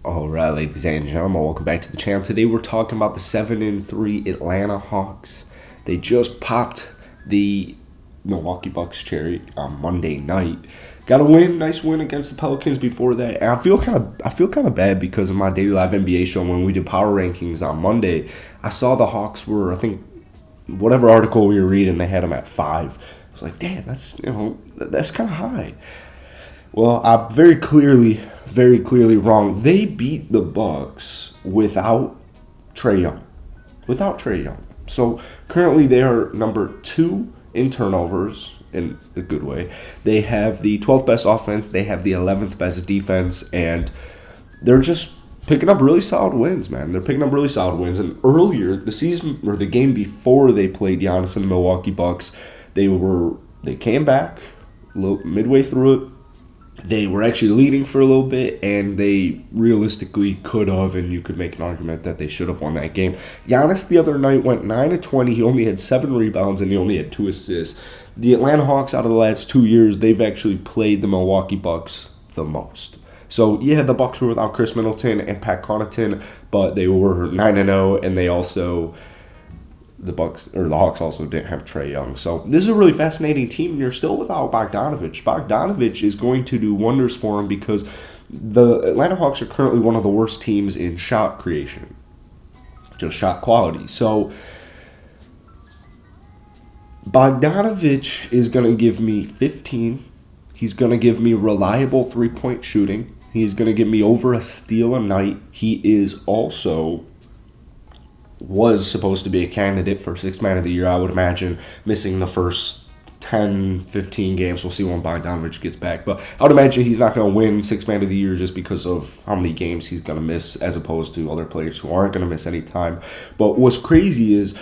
All right, ladies and gentlemen, welcome back to the channel. Today we're talking about the 7-3 Atlanta Hawks. They just popped the Milwaukee Bucks cherry on Monday night. Got a win, nice win against the Pelicans before that. And I feel kind of bad because of my Daily Live NBA show when we did power rankings on Monday. I saw the Hawks were, I think, whatever article we were reading, they had them at 5. I was like, damn, that's kind of high. Well, I'm very clearly wrong. They beat the Bucks without Trae Young. Without Trae Young. So currently they are number 2 in turnovers in a good way. They have the 12th best offense. They have the 11th best defense, and they're just picking up really solid wins, man. They're picking up really solid wins. And earlier, the season or the game before they played Giannis and the Milwaukee Bucks, they came back midway through it. They were actually leading for a little bit, and they realistically could have, and you could make an argument that they should have won that game. Giannis the other night went 9 of 20. He only had 7 rebounds, and he only had 2 assists. The Atlanta Hawks, out of the last 2 years, they've actually played the Milwaukee Bucks the most. So, yeah, the Bucks were without Chris Middleton and Pat Connaughton, but they were 9-0, and they also... The Hawks also didn't have Trae Young. So this is a really fascinating team, and you're still without Bogdanovich. Bogdanovich is going to do wonders for him because the Atlanta Hawks are currently one of the worst teams in shot creation, just shot quality. So Bogdanovich is going to give me 15. He's going to give me reliable three-point shooting. He's going to give me over a steal a night. He is also... was supposed to be a candidate for Sixth Man of the Year, I would imagine, missing the first 10, 15 games. We'll see when Bogdanovich gets back. But I would imagine he's not going to win Sixth Man of the Year just because of how many games he's going to miss as opposed to other players who aren't going to miss any time. But what's crazy is,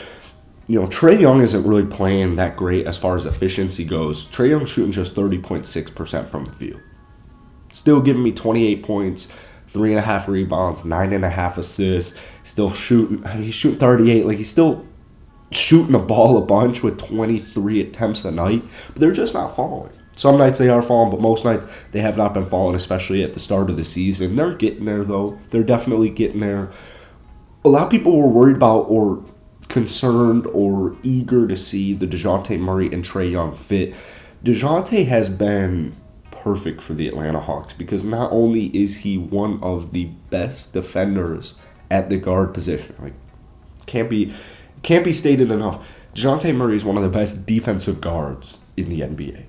Trae Young isn't really playing that great as far as efficiency goes. Trae Young's shooting just 30.6% from the field. Still giving me 28 points, 3.5 rebounds, 9.5 assists. Still shooting. He's shooting 38. He's still shooting the ball a bunch with 23 attempts a night. But they're just not falling. Some nights they are falling, but most nights they have not been falling, especially at the start of the season. They're getting there, though. They're definitely getting there. A lot of people were worried about or concerned or eager to see the DeJounte Murray and Trae Young fit. DeJounte has been perfect for the Atlanta Hawks because not only is he one of the best defenders at the guard position, can't be stated enough. DeJounte Murray is one of the best defensive guards in the NBA.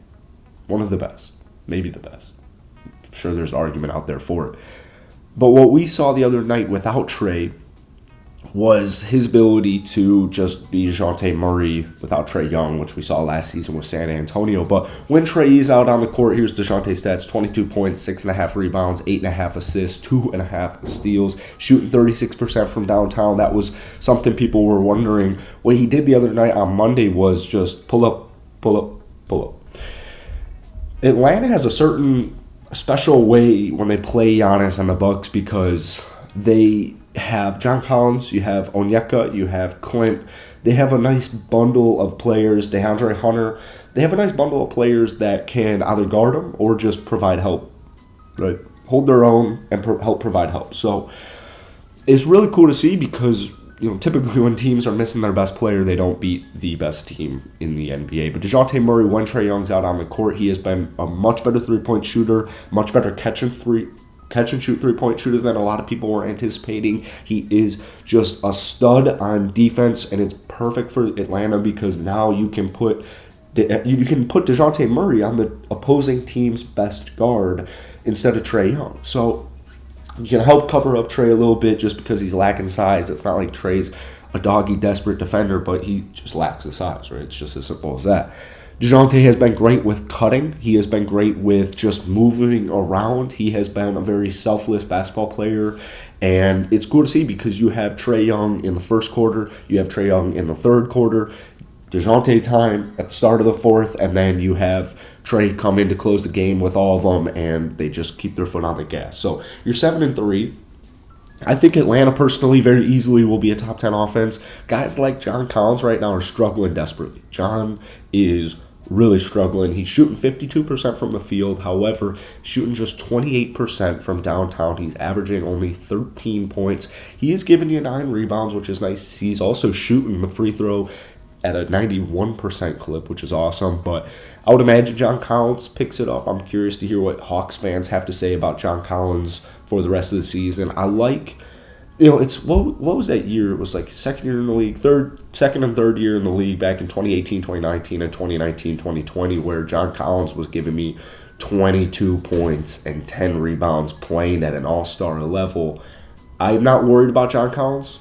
One of the best, maybe the best. I'm sure there's an argument out there for it. But what we saw the other night without Trae was his ability to just be DeJounte Murray without Trae Young, which we saw last season with San Antonio. But when Trae is out on the court, here's DeJounte's stats: 22 points, 6.5 rebounds, 8.5 assists, 2.5 steals, shooting 36% from downtown. That was something people were wondering. What he did the other night on Monday was just pull up, pull up, pull up. Atlanta has a certain special way when they play Giannis and the Bucks because they have John Collins, you have Onyeka, you have Clint. They have a nice bundle of players. DeAndre Hunter. They have a nice bundle of players that can either guard them or just provide help, right? Hold their own and help provide help. So it's really cool to see because typically when teams are missing their best player, they don't beat the best team in the NBA. But DeJounte Murray, when Trae Young's out on the court, he has been a much better three-point shooter, much better catch and shoot three-point shooter than a lot of people were anticipating. He is just a stud on defense, and it's perfect for Atlanta because now you can put DeJounte Murray on the opposing team's best guard instead of Trae Young. So you can help cover up Trae a little bit just because he's lacking size. It's not like Trae's a doggy, desperate defender, but he just lacks the size, right? It's just as simple as that. DeJounte has been great with cutting. He has been great with just moving around. He has been a very selfless basketball player. And it's cool to see because you have Trae Young in the first quarter. You have Trae Young in the third quarter. DeJounte time at the start of the fourth. And then you have Trae come in to close the game with all of them. And they just keep their foot on the gas. So you're 7-3. I think Atlanta personally very easily will be a top 10 offense. Guys like John Collins right now are struggling desperately. John is really struggling. He's shooting 52% from the field. However, shooting just 28% from downtown. He's averaging only 13 points. He is giving you 9 rebounds, which is nice to see. He's also shooting the free throw at a 91% clip, which is awesome. But I would imagine John Collins picks it up. I'm curious to hear what Hawks fans have to say about John Collins for the rest of the season. I like, it's what was that year? It was like second year in the league, second and third year in the league back in 2018, 2019, and 2019, 2020, where John Collins was giving me 22 points and 10 rebounds, playing at an all-star level. I'm not worried about John Collins.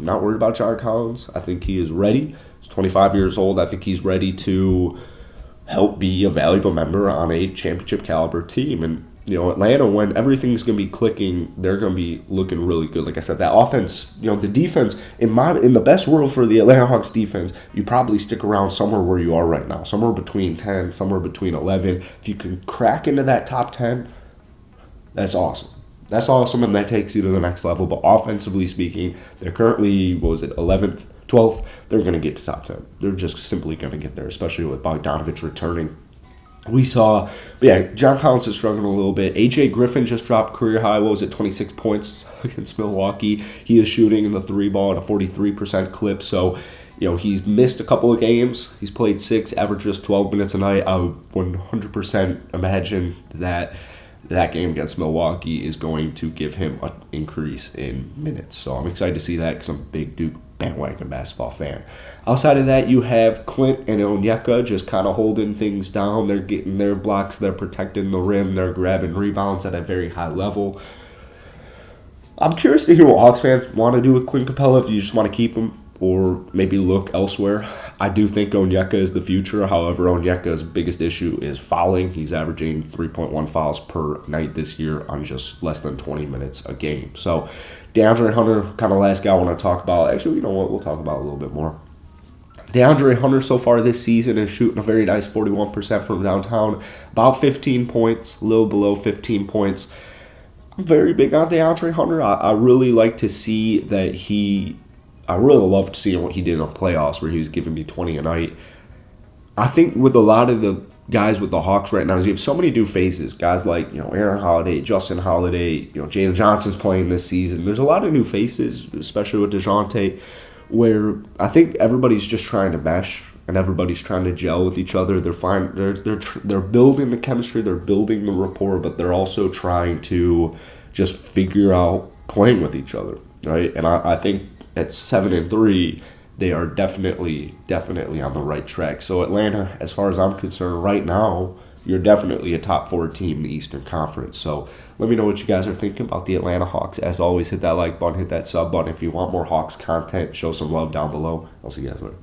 I think he is ready. He's 25 years old. I think he's ready to help be a valuable member on a championship caliber team. And Atlanta, when everything's going to be clicking, they're going to be looking really good. Like I said, that offense, the defense, in the best world for the Atlanta Hawks defense, you probably stick around somewhere where you are right now, somewhere between 10, somewhere between 11. If you can crack into that top 10, that's awesome. That's awesome, and that takes you to the next level. But offensively speaking, they're currently, 11th, 12th. They're going to get to top 10. They're just simply going to get there, especially with Bogdanovich returning. We saw, John Collins is struggling a little bit. A.J. Griffin just dropped career high, 26 points against Milwaukee. He is shooting in the 3-ball at a 43% clip. So, he's missed a couple of games. He's played 6, averaged just 12 minutes a night. I would 100% imagine that game against Milwaukee is going to give him an increase in minutes. So I'm excited to see that because I'm a big Duke bandwagon basketball fan. Outside of that, you have Clint and Onyeka just kind of holding things down. They're getting their blocks. They're protecting the rim. They're grabbing rebounds at a very high level. I'm curious to hear what Hawks fans want to do with Clint Capella, if you just want to keep him or maybe look elsewhere. I do think Onyeka is the future. However, Onyeka's biggest issue is fouling. He's averaging 3.1 fouls per night this year on just less than 20 minutes a game. So DeAndre Hunter, kind of last guy I want to talk about. Actually, you know what? We'll talk about it a little bit more. DeAndre Hunter so far this season is shooting a very nice 41% from downtown. About 15 points, a little below 15 points. I'm very big on DeAndre Hunter. I really like to see that I really loved seeing what he did in the playoffs where he was giving me 20 a night. I think with a lot of the guys with the Hawks right now is you have so many new faces. Guys like, Aaron Holiday, Justin Holiday, Jalen Johnson's playing this season. There's a lot of new faces, especially with DeJounte, where I think everybody's just trying to mesh and everybody's trying to gel with each other. They're building the chemistry, they're building the rapport, but they're also trying to just figure out playing with each other, right? And I think at 7-3, they are definitely on the right track. So Atlanta, as far as I'm concerned, right now, you're definitely a top 4 team in the Eastern Conference. So let me know what you guys are thinking about the Atlanta Hawks. As always, hit that like button, hit that sub button. If you want more Hawks content, show some love down below. I'll see you guys later.